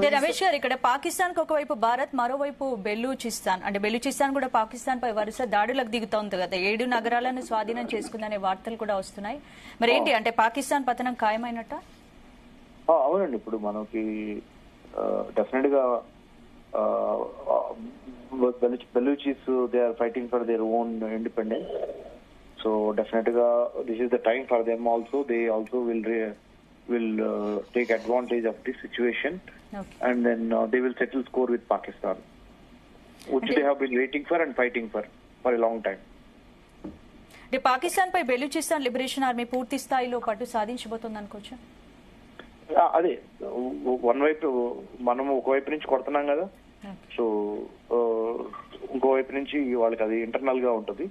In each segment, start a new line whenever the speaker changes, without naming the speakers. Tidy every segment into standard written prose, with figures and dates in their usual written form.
రమేష్ గారు, ఇక్కడ పాకిస్తాన్ కు ఒకవైపు భారత్, మరోవైపు బెలూచిస్తాన్, అంటే బెలూచిస్తాన్ కూడా పాకిస్తాన్ పై వరుస దాడులకు దిగుతోంది కదా. 7 నగరాలను స్వాధీనం చేసుకుందనే వార్తలు కూడా వస్తున్నాయి. మరి ఏంటి, అంటే పాకిస్తాన్ పతనం ఖాయమైనట్ట?
అవునండి, ఇప్పుడు మనకి డెఫినెట్ గా Baluchis they are fighting for their own independence. So definite గా this is the time for them also. They also will take advantage of this situation, and then they will settle score with Pakistan, which they have been waiting for and fighting for a long time.
అంటే పాకిస్తాన్ పై Balochistan liberation army పూర్తి స్థాయిలో పట్టు సాధించబోతుంది అనుకోవచ్చు.
అదే one వైపు మనం ఒకవైపు నుంచి కొడుతున్నాం కదా, సో ఇంకోవైపు నుంచి వాళ్ళకి అది ఇంటర్నల్ గా ఉంటుంది.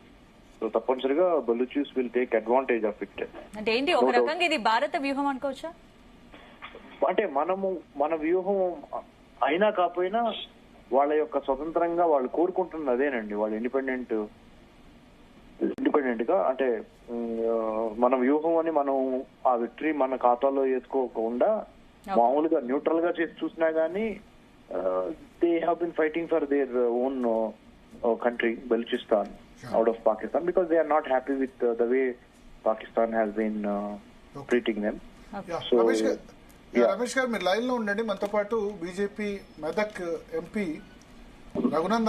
సో తప్పనిసరిగా Baluchis will take advantage of it.
అంటే ఏంటి, ఒక రకంగా ఇది భారత వ్యూహం అనుకోవచ్చా?
అంటే మన వ్యూహం అయినా కాకపోయినా వాళ్ళ యొక్క స్వతంత్రంగా వాళ్ళు కోరుకుంటున్న అదేనండి, వాళ్ళు ఇండిపెండెంట్ గా. అంటే మన వ్యూహం అని మనం ఆ విక్టరీ మన ఖాతాలో వేసుకోకుండా మామూలుగా న్యూట్రల్ గా చేసి చూసినా గానీ they have been fighting for their own country, Balochistan, out of Pakistan, because they are not happy with the way Pakistan has been treating them.
So, Ramesh గారు, మీరు లైన్ లో ఉండండి. మనతో పాటు బీజేపీ మెదక్ ఎంపీ రఘునందన్